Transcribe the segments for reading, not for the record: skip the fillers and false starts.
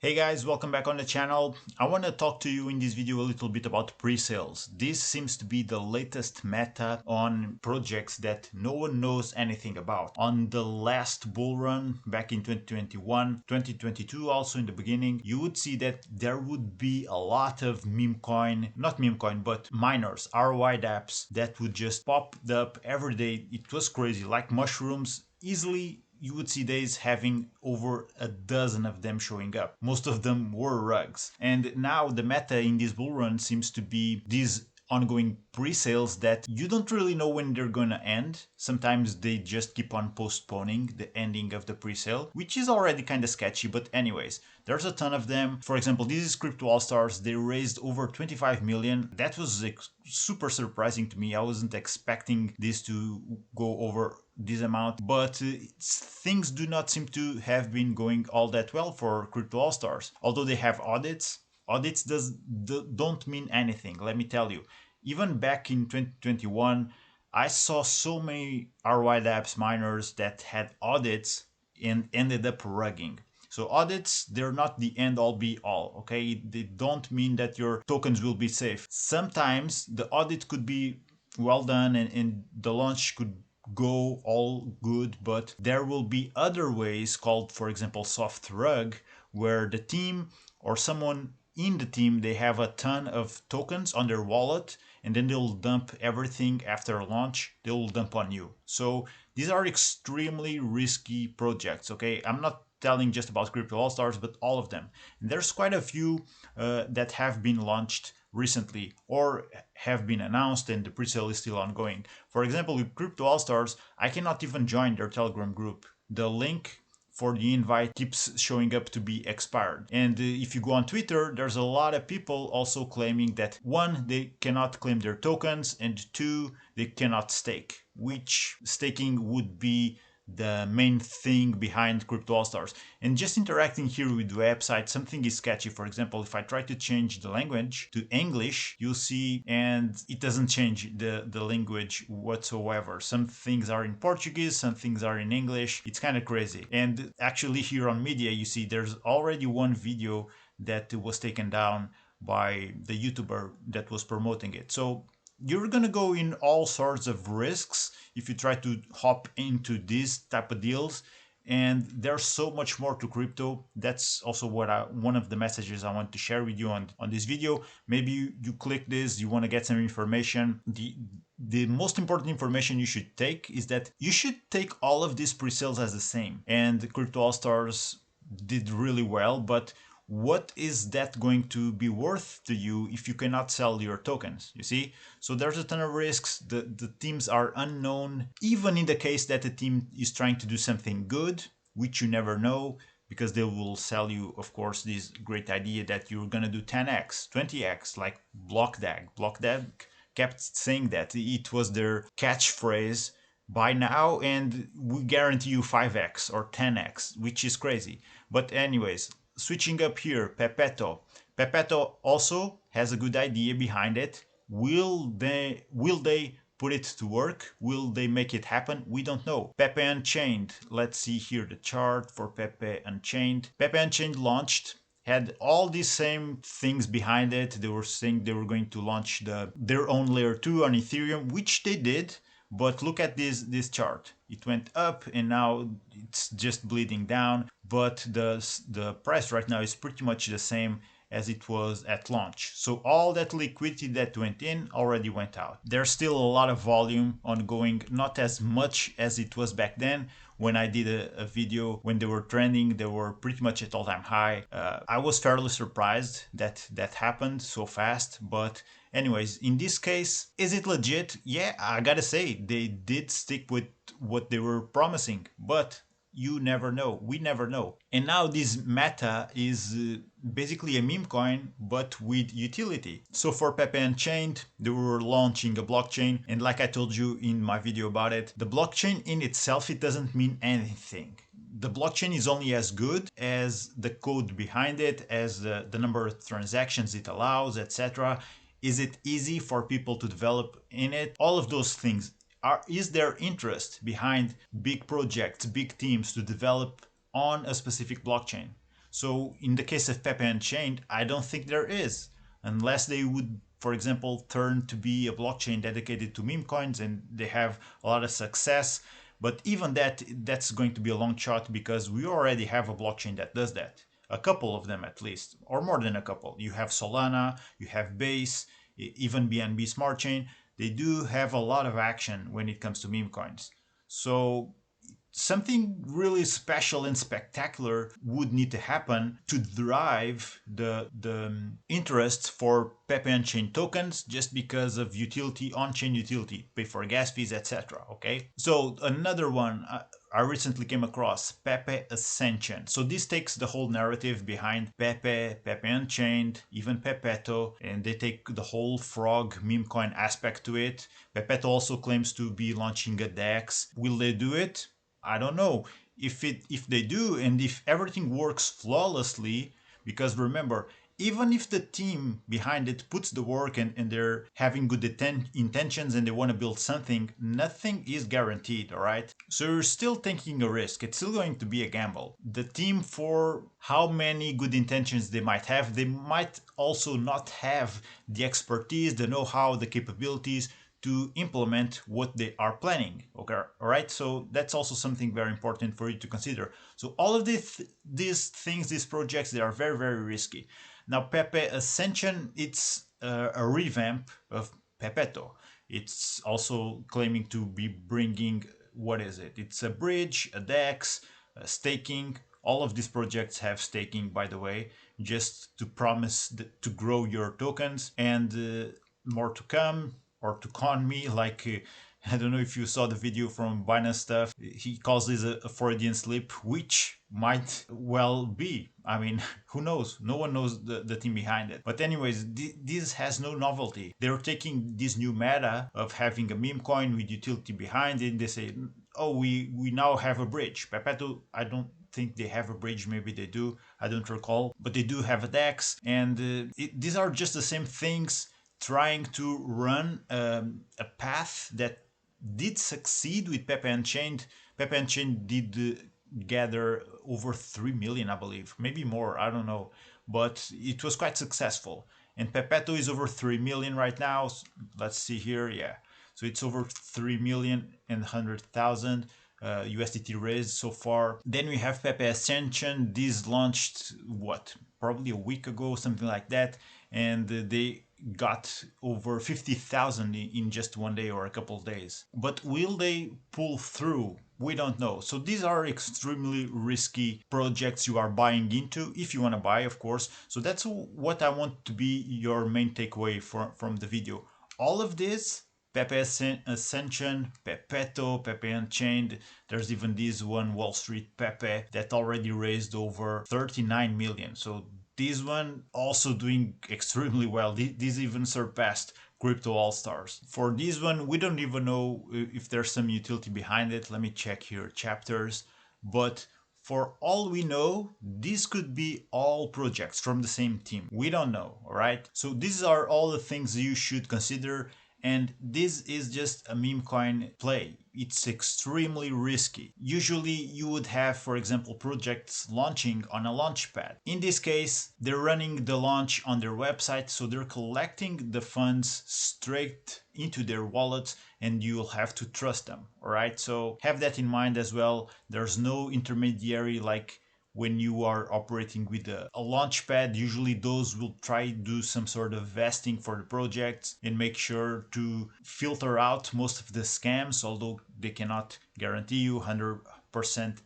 Hey guys, welcome back on the channel. I want to talk to you in this video a little bit about pre-sales. This seems to be the latest meta on projects that no one knows anything about. On the last bull run back in 2021, 2022 also in the beginning, you would see that there would be a lot of not meme coin, but miners, ROI dApps that would just pop up every day. It was crazy, like mushrooms, easily you would see days having over a dozen of them showing up. Most of them were rugs. And now the meta in this bull run seems to be these ongoing pre-sales that you don't really know when they're gonna end. Sometimes they just keep on postponing the ending of the pre-sale, which is already kind of sketchy, but anyways, there's a ton of them. For example, this is Crypto All Stars. They raised over 25 million. That was super surprising to me. I wasn't expecting this to go over this amount, but things do not seem to have been going all that well for Crypto All Stars. Although they have audits don't mean anything, let me tell you. Even back in 2021, I saw so many ROI Labs miners that had audits and ended up rugging. So audits, they're not the end all be all, okay? They don't mean that your tokens will be safe. Sometimes the audit could be well done and the launch could go all good, but there will be other ways called, for example, soft rug, where the team or someone in the team, they have a ton of tokens on their wallet and then they'll dump everything after launch. They'll dump on you. So these are extremely risky projects, okay? I'm not telling just about Crypto All Stars, but all of them. And there's quite a few that have been launched recently or have been announced and the pre-sale is still ongoing. For example, with Crypto All Stars, I cannot even join their Telegram group. The link for the invite keeps showing up to be expired. And if you go on Twitter, there's a lot of people also claiming that one, they cannot claim their tokens, and two, they cannot stake, which staking would be the main thing behind Crypto All Stars. And just interacting here with the website, something is sketchy. For example, if I try to change the language to English, you'll see, and it doesn't change the language whatsoever. Some things are in Portuguese, some things are in English. It's kind of crazy. And actually here on media, you see there's already one video that was taken down by the YouTuber that was promoting it. So you're gonna go in all sorts of risks if you try to hop into these type of deals, and there's so much more to crypto. That's also one of the messages I want to share with you on this video. Maybe you click this, you want to get some information. The most important information you should take is that you should take all of these pre-sales as the same, and Crypto All Stars did really well, but what is that going to be worth to you if you cannot sell your tokens? You see? So there's a ton of risks. The teams are unknown. Even in the case that the team is trying to do something good, which you never know, because they will sell you, of course, this great idea that you're gonna do 10x, 20x, like BlockDAG. BlockDAG kept saying that. It was their catchphrase by now, and we guarantee you 5x or 10x, which is crazy. But anyways, switching up here, Pepeto. Pepeto also has a good idea behind it. Will they put it to work? Will they make it happen? We don't know. Pepe Unchained. Let's see here the chart for Pepe Unchained. Pepe Unchained launched, had all these same things behind it. They were saying they were going to launch their own layer 2 on Ethereum, which they did. But look at this chart. It went up and now it's just bleeding down. But the price right now is pretty much the same as it was at launch. So all that liquidity that went in already went out. There's still a lot of volume ongoing, not as much as it was back then. When I did a video when they were trending, they were pretty much at all-time high. I was fairly surprised that that happened so fast, but anyways, in this case, is it legit? Yeah, I gotta say, they did stick with what they were promising, but you never know. We never know. And now this meta is basically a meme coin, but with utility. So for Pepe Unchained, they were launching a blockchain. And like I told you in my video about it, the blockchain in itself, it doesn't mean anything. The blockchain is only as good as the code behind it, as the number of transactions it allows, etc. Is it easy for people to develop in it? All of those things. Is there interest behind big projects, big teams to develop on a specific blockchain? So in the case of Pepe Unchained, I don't think there is, unless they would, for example, turn to be a blockchain dedicated to meme coins and they have a lot of success. But even that's going to be a long shot because we already have a blockchain that does that. A couple of them at least, or more than a couple. You have Solana, you have Base, even BNB Smart Chain. They do have a lot of action when it comes to meme coins. So something really special and spectacular would need to happen to drive the interest for Pepe on-chain tokens just because of utility, on-chain utility, pay for gas fees, etc. Okay, so another one I recently came across, Pepe Ascension. So this takes the whole narrative behind Pepe, Pepe Unchained, even Pepeto, and they take the whole frog meme coin aspect to it. Pepeto also claims to be launching a DEX. Will they do it? I don't know. If they do and if everything works flawlessly, because remember, even if the team behind it puts the work and they're having good intentions and they want to build something, nothing is guaranteed, all right? So you're still taking a risk. It's still going to be a gamble. The team, for how many good intentions they might also not have the expertise, the know-how, the capabilities to implement what they are planning. Okay, all right. So that's also something very important for you to consider. So all of these things, these projects, they are very, very risky. Now, Pepe Ascension, it's a revamp of Pepeto. It's also claiming to be bringing, what is it? It's a bridge, a DEX, a staking. All of these projects have staking, by the way, just to promise to grow your tokens, and more to come, or to con me, like I don't know if you saw the video from Binance Stuff. He calls this a Freudian slip, which might well be. I mean, who knows? No one knows the team behind it. But anyways, this has no novelty. They're taking this new meta of having a meme coin with utility behind it. They say, oh, we now have a bridge. Pepeto, I don't think they have a bridge. Maybe they do. I don't recall. But they do have a DEX. And these are just the same things trying to run a path that did succeed with Pepe Unchained. Pepe Unchained did gather over 3 million, I believe, maybe more, I don't know, but it was quite successful. And Pepeto is over 3 million right now. Let's see here, yeah. So it's over 3,100,000 USDT raised so far. Then we have Pepe Ascension. This launched, what, probably a week ago, something like that. And they got over 50,000 in just one day or a couple of days. But will they pull through? We don't know. So these are extremely risky projects you are buying into, if you want to buy, of course. So that's what I want to be your main takeaway from the video. All of this, Pepe Ascension, Pepeto, Pepe Unchained, there's even this one, Wall Street Pepe, that already raised over 39 million. So this one also doing extremely well. This even surpassed Crypto All-Stars. For this one, we don't even know if there's some utility behind it. Let me check here, chapters. But for all we know, this could be all projects from the same team. We don't know, all right? So these are all the things you should consider. And this is just a meme coin play. It's extremely risky. Usually you would have, for example, projects launching on a launch pad. In this case, they're running the launch on their website, so they're collecting the funds straight into their wallets, and you'll have to trust them, all right? So have that in mind as well. There's no intermediary like when you are operating with a launch pad. Usually those will try to do some sort of vesting for the projects and make sure to filter out most of the scams, although they cannot guarantee you 100%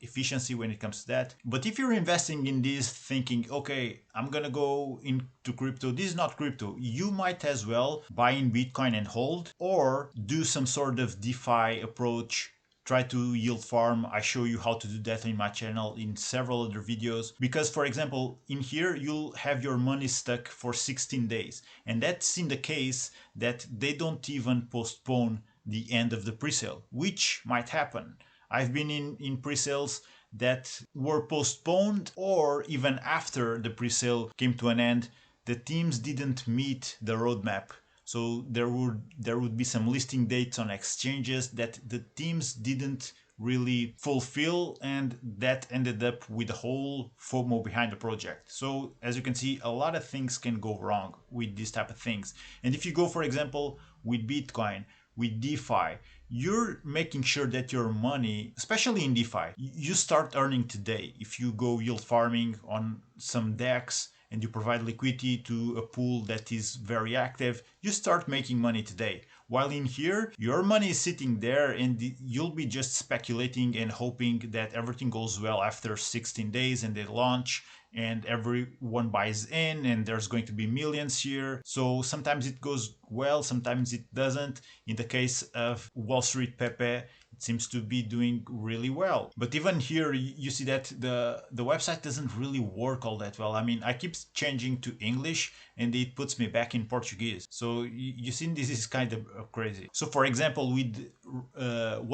efficiency when it comes to that. But if you're investing in this thinking, okay, I'm gonna go into crypto, this is not crypto, you might as well buy in Bitcoin and hold, or do some sort of DeFi approach. Try to yield farm. I show you how to do that in my channel in several other videos. Because, for example, in here, you'll have your money stuck for 16 days. And that's in the case that they don't even postpone the end of the presale, which might happen. I've been in presales that were postponed, or even after the presale came to an end, the teams didn't meet the roadmap. So there would be some listing dates on exchanges that the teams didn't really fulfill, and that ended up with the whole FOMO behind the project. So as you can see, a lot of things can go wrong with these type of things. And if you go, for example, with Bitcoin, with DeFi, you're making sure that your money, especially in DeFi, you start earning today. If you go yield farming on some DEX and you provide liquidity to a pool that is very active, you start making money today. While in here, your money is sitting there and you'll be just speculating and hoping that everything goes well after 16 days and they launch and everyone buys in and there's going to be millions here. So sometimes it goes well, sometimes it doesn't. In the case of Street Pepe, it seems to be doing really well. But even here, you see that the website doesn't really work all that well. I mean, I keep changing to English and it puts me back in Portuguese. So you see, this is kind of crazy. So for example, with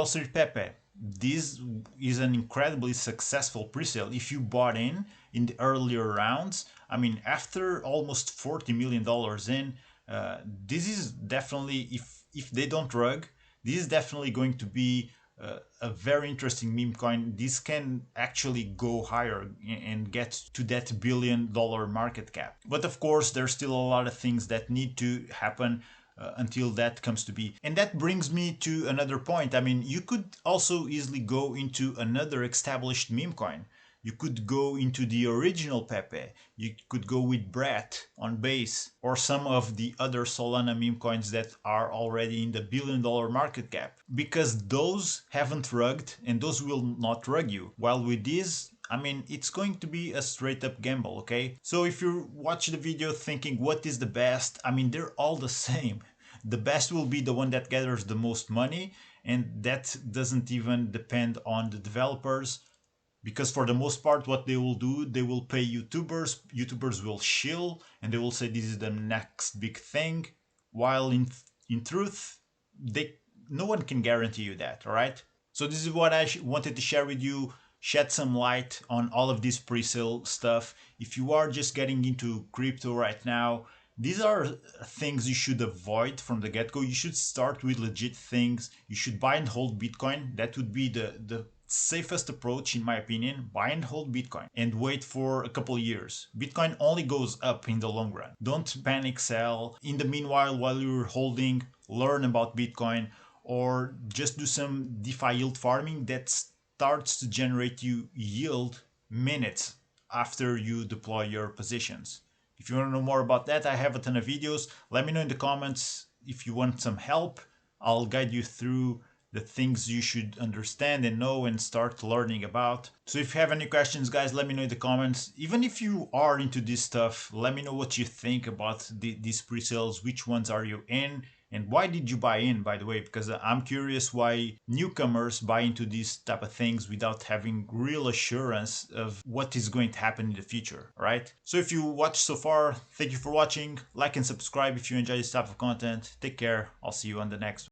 Street Pepe, this is an incredibly successful presale. If you bought in the earlier rounds, I mean, after almost $40 million in, this is definitely, if they don't rug, this is definitely going to be a very interesting meme coin. This can actually go higher and get to that $1 billion market cap. But of course, there's still a lot of things that need to happen until that comes to be. And that brings me to another point. I mean, you could also easily go into another established meme coin. You could go into the original Pepe. You could go with Brett on base, or some of the other Solana meme coins that are already in the $1 billion market cap, because those haven't rugged and those will not rug you. While with these, I mean, it's going to be a straight up gamble, okay? So if you watch the video thinking what is the best, I mean, they're all the same. The best will be the one that gathers the most money, and that doesn't even depend on the developers. Because for the most part, what they will do, they will pay YouTubers. YouTubers will shill and they will say this is the next big thing. While in truth, no one can guarantee you that, all right? So this is what I wanted to share with you, shed some light on all of this pre-sale stuff. If you are just getting into crypto right now, these are things you should avoid from the get-go. You should start with legit things. You should buy and hold Bitcoin. That would be the safest approach, in my opinion. Buy and hold Bitcoin and wait for a couple of years. Bitcoin only goes up in the long run. Don't panic sell. In the meanwhile, while you're holding, learn about Bitcoin, or just do some DeFi yield farming that starts to generate you yield minutes after you deploy your positions. If you want to know more about that, I have a ton of videos. Let me know in the comments if you want some help. I'll guide you through the things you should understand and know and start learning about. So if you have any questions, guys, let me know in the comments. Even if you are into this stuff, let me know what you think about these pre-sales. Which ones are you in? And why did you buy in, by the way? Because I'm curious why newcomers buy into these type of things without having real assurance of what is going to happen in the future, right? So if you watched so far, thank you for watching. Like and subscribe if you enjoy this type of content. Take care. I'll see you on the next one.